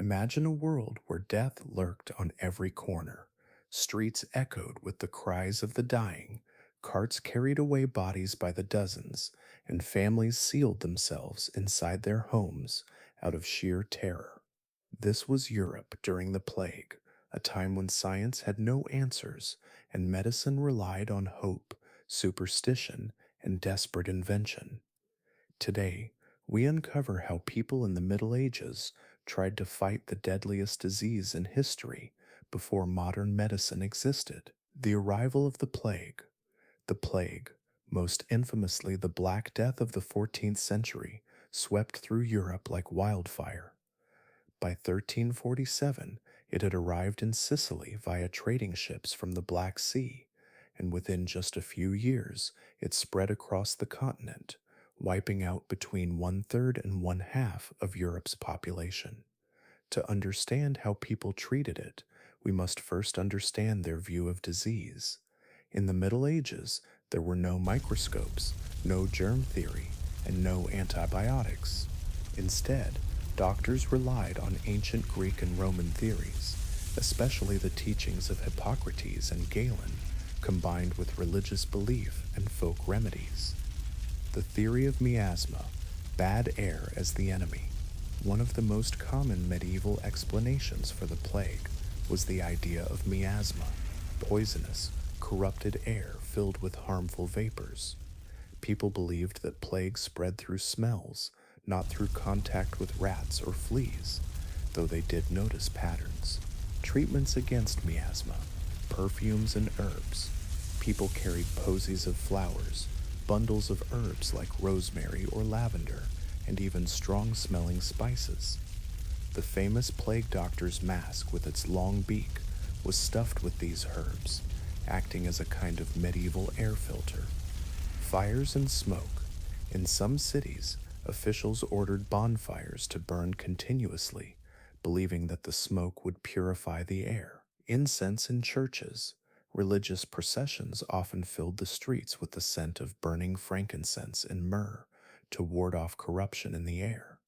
Imagine a world where death lurked on every corner. Streets echoed with the cries of the dying, carts carried away bodies by the dozens, and families sealed themselves inside their homes out of sheer terror. This was Europe during the plague, a time when science had no answers and medicine relied on hope, superstition, and desperate invention. Today, we uncover how people in the Middle Ages tried to fight the deadliest disease in history before modern medicine existed. The arrival of the plague. The plague, most infamously the Black Death of the 14th century, swept through Europe like wildfire. By 1347, it had arrived in Sicily via trading ships from the Black Sea, and within just a few years, it spread across the continent, wiping out between one-third and one-half of Europe's population. To understand how people treated it, we must first understand their view of disease. In the Middle Ages, there were no microscopes, no germ theory, and no antibiotics. Instead, doctors relied on ancient Greek and Roman theories, especially the teachings of Hippocrates and Galen, combined with religious belief and folk remedies. The theory of miasma, bad air as the enemy. One of the most common medieval explanations for the plague was the idea of miasma, poisonous, corrupted air filled with harmful vapors. People believed that plague spread through smells, not through contact with rats or fleas, though they did notice patterns. Treatments against miasma, perfumes and herbs. People carried posies of flowers, bundles of herbs like rosemary or lavender, and even strong-smelling spices. The famous plague doctor's mask with its long beak was stuffed with these herbs, acting as a kind of medieval air filter. Fires and smoke. In some cities, officials ordered bonfires to burn continuously, believing that the smoke would purify the air. Incense in churches. Religious processions often filled the streets with the scent of burning frankincense and myrrh to ward off corruption in the air.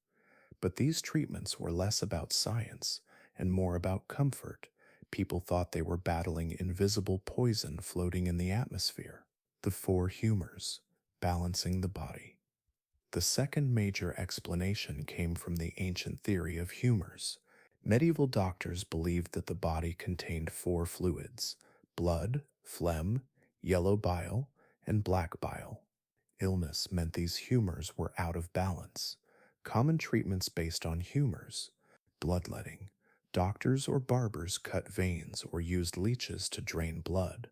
But these treatments were less about science and more about comfort. People thought they were battling invisible poison floating in the atmosphere. The four humors, balancing the body. The second major explanation came from the ancient theory of humors. Medieval doctors believed that the body contained four fluids: blood, phlegm, yellow bile, and black bile. Illness meant these humors were out of balance. Common treatments based on humors: bloodletting. Doctors or barbers cut veins or used leeches to drain blood,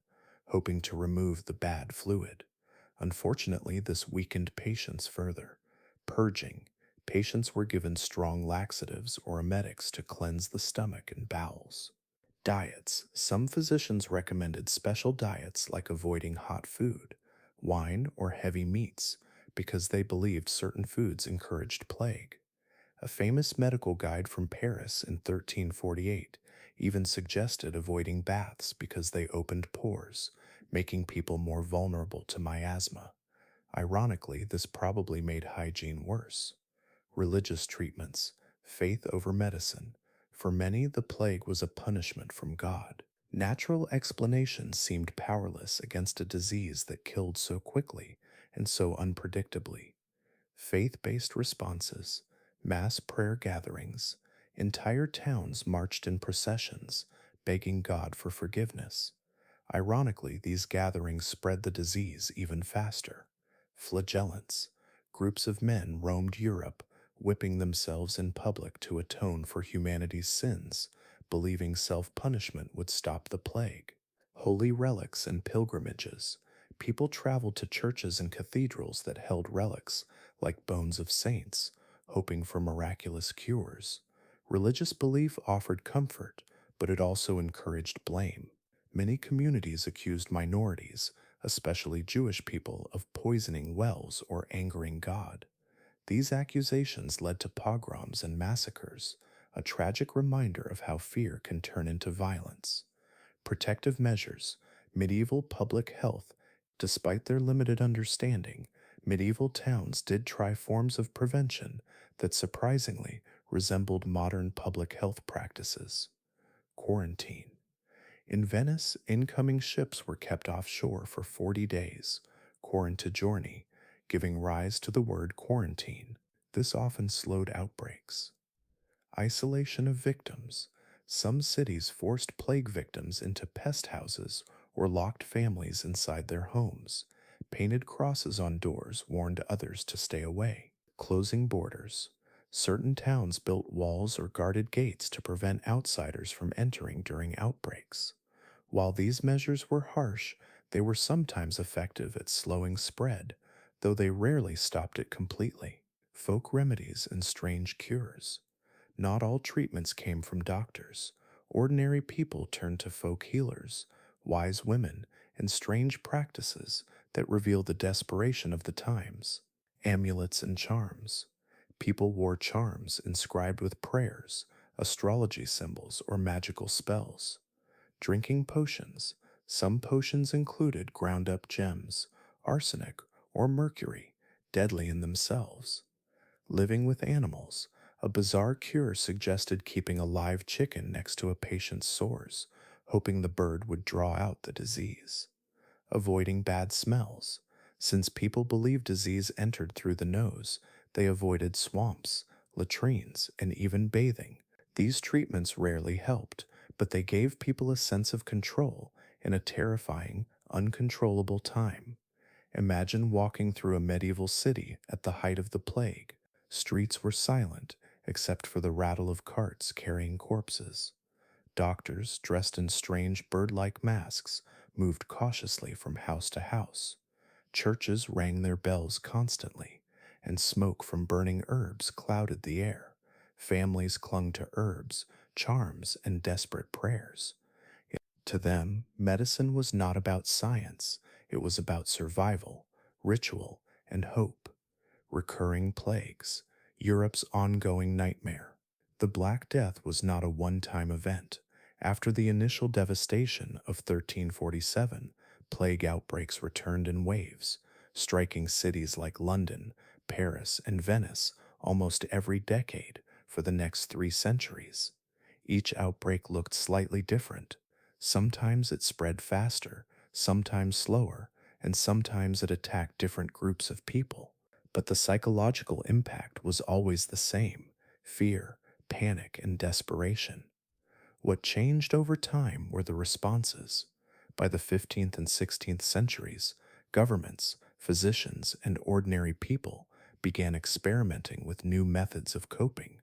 hoping to remove the bad fluid. Unfortunately, this weakened patients further. Purging. Patients were given strong laxatives or emetics to cleanse the stomach and bowels. Diets. Some physicians recommended special diets like avoiding hot food, wine, or heavy meats because they believed certain foods encouraged plague. A famous medical guide from Paris in 1348 even suggested avoiding baths because they opened pores, making people more vulnerable to miasma. Ironically, this probably made hygiene worse. Religious treatments, faith over medicine. For many, the plague was a punishment from God. Natural explanations seemed powerless against a disease that killed so quickly and so unpredictably. Faith-based responses, mass prayer gatherings, entire towns marched in processions, begging God for forgiveness. Ironically, these gatherings spread the disease even faster. Flagellants. Groups of men roamed Europe, whipping themselves in public to atone for humanity's sins, believing self-punishment would stop the plague. Holy relics and pilgrimages. People traveled to churches and cathedrals that held relics, like bones of saints, hoping for miraculous cures. Religious belief offered comfort, but it also encouraged blame. Many communities accused minorities, especially Jewish people, of poisoning wells or angering God. These accusations led to pogroms and massacres, a tragic reminder of how fear can turn into violence. Protective measures, medieval public health. Despite their limited understanding, medieval towns did try forms of prevention that surprisingly resembled modern public health practices. Quarantine. In Venice, incoming ships were kept offshore for 40 days, quarantigiorni, giving rise to the word quarantine. This often slowed outbreaks. Isolation of victims. Some cities forced plague victims into pest houses or locked families inside their homes. Painted crosses on doors warned others to stay away. Closing borders. Certain towns built walls or guarded gates to prevent outsiders from entering during outbreaks. While these measures were harsh, they were sometimes effective at slowing spread, though they rarely stopped it completely. Folk remedies and strange cures. Not all treatments came from doctors. Ordinary people turned to folk healers, wise women, and strange practices that reveal the desperation of the times. Amulets and charms. People wore charms inscribed with prayers, astrology symbols, or magical spells. Drinking potions. Some potions included ground up gems, arsenic, or mercury, deadly in themselves. Living with animals. A bizarre cure suggested keeping a live chicken next to a patient's sores, hoping the bird would draw out the disease. Avoiding bad smells. Since people believed disease entered through the nose, they avoided swamps, latrines, and even bathing. These treatments rarely helped, but they gave people a sense of control in a terrifying, uncontrollable time. Imagine walking through a medieval city at the height of the plague. Streets were silent, except for the rattle of carts carrying corpses. Doctors, dressed in strange bird like masks, moved cautiously from house to house. Churches rang their bells constantly, and smoke from burning herbs clouded the air. Families clung to herbs, charms, and desperate prayers. To them, medicine was not about science, it was about survival, ritual, and hope. Recurring plagues, Europe's ongoing nightmare. The Black Death was not a one time event. After the initial devastation of 1347, plague outbreaks returned in waves, striking cities like London, Paris, and Venice almost every decade for the next 3 centuries. Each outbreak looked slightly different. Sometimes it spread faster, sometimes slower, and sometimes it attacked different groups of people. But the psychological impact was always the same: fear, panic, and desperation. What changed over time were the responses. By the 15th and 16th centuries, governments, physicians, and ordinary people began experimenting with new methods of coping,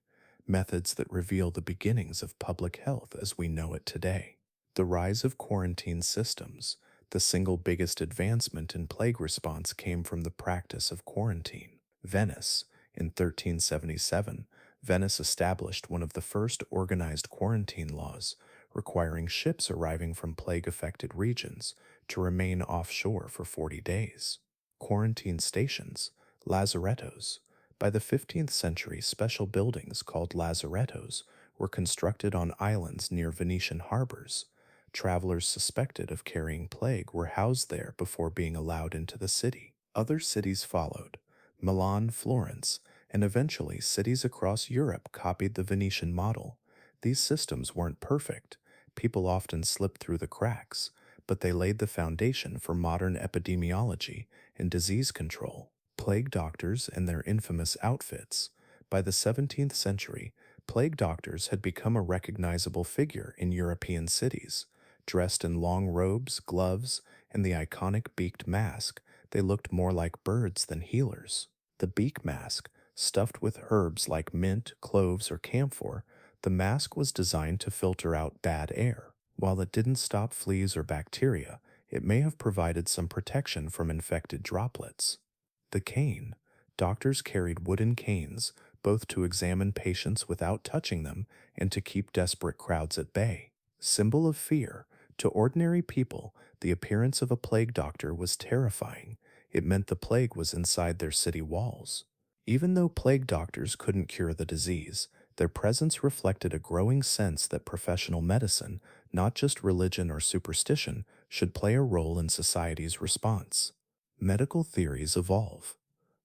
methods that reveal the beginnings of public health as we know it today. The rise of quarantine systems. The single biggest advancement in plague response came from the practice of quarantine. Venice, in 1377, Venice established one of the first organized quarantine laws, requiring ships arriving from plague-affected regions to remain offshore for 40 days. Quarantine stations, lazarettos. By the 15th century, special buildings called lazarettos were constructed on islands near Venetian harbors. Travelers suspected of carrying plague were housed there before being allowed into the city. Other cities followed: Milan, Florence, and eventually cities across Europe copied the Venetian model. These systems weren't perfect. People often slipped through the cracks, but they laid the foundation for modern epidemiology and disease control. Plague doctors and their infamous outfits. By the 17th century, plague doctors had become a recognizable figure in European cities. Dressed in long robes, gloves, and the iconic beaked mask, they looked more like birds than healers. The beak mask, stuffed with herbs like mint, cloves, or camphor, the mask was designed to filter out bad air. While it didn't stop fleas or bacteria, it may have provided some protection from infected droplets. The cane. Doctors carried wooden canes, both to examine patients without touching them and to keep desperate crowds at bay. Symbol of fear. To ordinary people, the appearance of a plague doctor was terrifying. It meant the plague was inside their city walls. Even though plague doctors couldn't cure the disease, their presence reflected a growing sense that professional medicine, not just religion or superstition, should play a role in society's response. Medical theories evolve.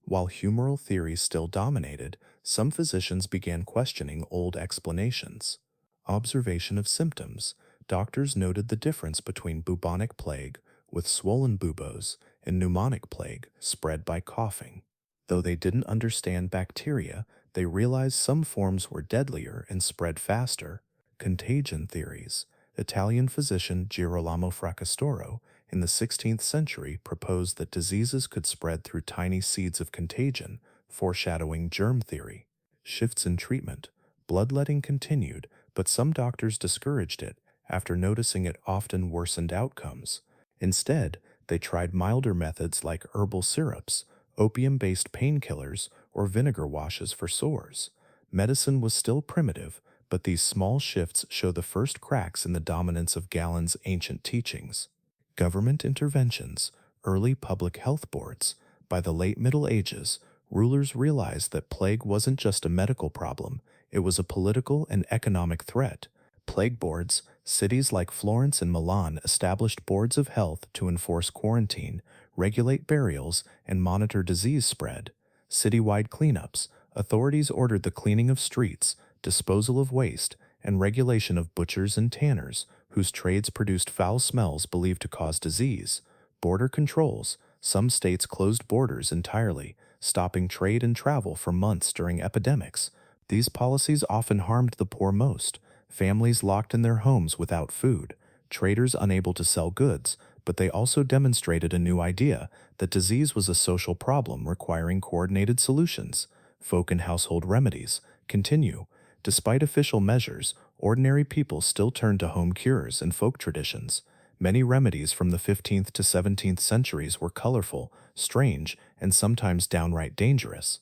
While humoral theories still dominated, some physicians began questioning old explanations. Observation of symptoms. Doctors noted the difference between bubonic plague, with swollen buboes, and pneumonic plague, spread by coughing. Though they didn't understand bacteria, they realized some forms were deadlier and spread faster. Contagion theories. Italian physician Girolamo Fracastoro in the 16th century proposed that diseases could spread through tiny seeds of contagion, foreshadowing germ theory. Shifts in treatment. Bloodletting continued, but some doctors discouraged it after noticing it often worsened outcomes. Instead, they tried milder methods like herbal syrups, opium-based painkillers, or vinegar washes for sores. Medicine was still primitive, but these small shifts show the first cracks in the dominance of Galen's ancient teachings. Government interventions, early public health boards. By the late Middle Ages, rulers realized that plague wasn't just a medical problem, it was a political and economic threat. Plague boards, cities like Florence and Milan established boards of health to enforce quarantine, regulate burials, and monitor disease spread. Citywide cleanups, authorities ordered the cleaning of streets, disposal of waste, and regulation of butchers and tanners, whose trades produced foul smells believed to cause disease. Border controls, some states closed borders entirely, stopping trade and travel for months during epidemics. These policies often harmed the poor most, families locked in their homes without food, traders unable to sell goods, but they also demonstrated a new idea that disease was a social problem requiring coordinated solutions. Folk and household remedies continue. Despite official measures, ordinary people still turned to home cures and folk traditions. Many remedies from the 15th to 17th centuries were colorful, strange, and sometimes downright dangerous.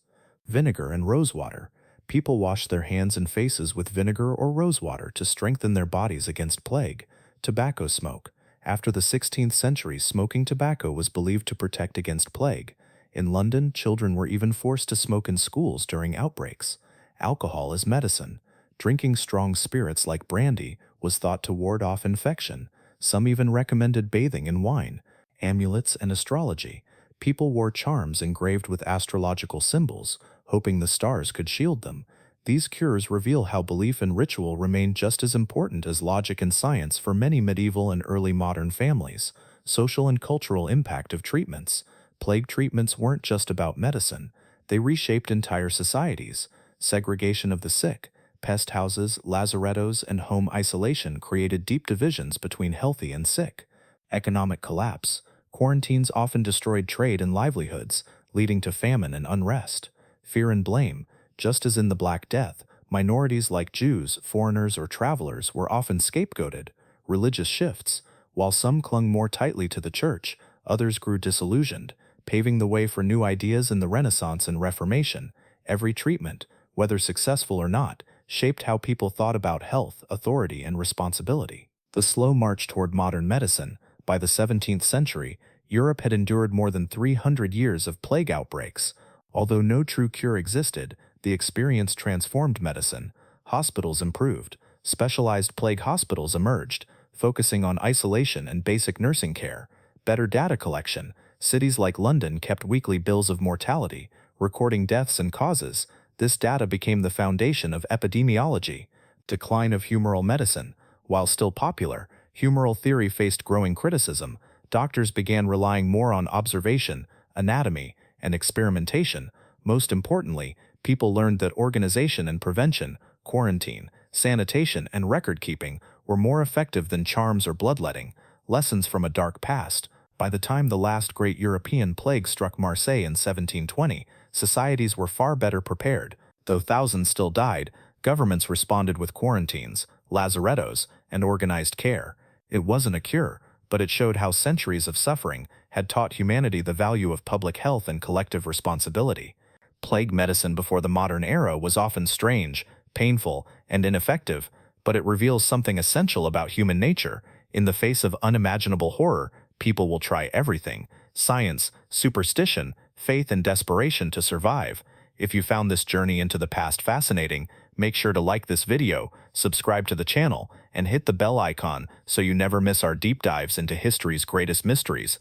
Vinegar and rosewater. People washed their hands and faces with vinegar or rosewater to strengthen their bodies against plague. Tobacco smoke. After the 16th century, smoking tobacco was believed to protect against plague. In London, children were even forced to smoke in schools during outbreaks. Alcohol as medicine. Drinking strong spirits like brandy was thought to ward off infection. Some even recommended bathing in wine. Amulets and astrology. People wore charms engraved with astrological symbols, hoping the stars could shield them. These cures reveal how belief and ritual remained just as important as logic and science for many medieval and early modern families. Social and cultural impact of treatments. Plague treatments weren't just about medicine. They reshaped entire societies. Segregation of the sick. Pest houses, lazarettos, and home isolation created deep divisions between healthy and sick. Economic collapse. Quarantines often destroyed trade and livelihoods, leading to famine and unrest. Fear and blame. Just as in the Black Death, minorities like Jews, foreigners, or travelers were often scapegoated. Religious shifts. While some clung more tightly to the church, others grew disillusioned, paving the way for new ideas in the Renaissance and Reformation. Every treatment, whether successful or not, shaped how people thought about health, authority, and responsibility. The slow march toward modern medicine. By the 17th century, Europe had endured more than 300 years of plague outbreaks. Although no true cure existed, the experience transformed medicine. Hospitals improved. Specialized plague hospitals emerged, focusing on isolation and basic nursing care. Better data collection. Cities like London kept weekly bills of mortality, recording deaths and causes. This data became the foundation of epidemiology. Decline of humoral medicine. While still popular, humoral theory faced growing criticism. Doctors began relying more on observation, anatomy, and experimentation. Most importantly, people learned that organization and prevention, quarantine, sanitation, and record-keeping were more effective than charms or bloodletting. Lessons from a dark past. By the time the last great European plague struck Marseille in 1720, societies were far better prepared. Though thousands still died, governments responded with quarantines, lazarettos, and organized care. It wasn't a cure, but it showed how centuries of suffering had taught humanity the value of public health and collective responsibility. Plague medicine before the modern era was often strange, painful, and ineffective, but it reveals something essential about human nature. In the face of unimaginable horror, people will try everything: science, superstition, faith, and desperation to survive. If you found this journey into the past fascinating, make sure to like this video, subscribe to the channel, and hit the bell icon so you never miss our deep dives into history's greatest mysteries.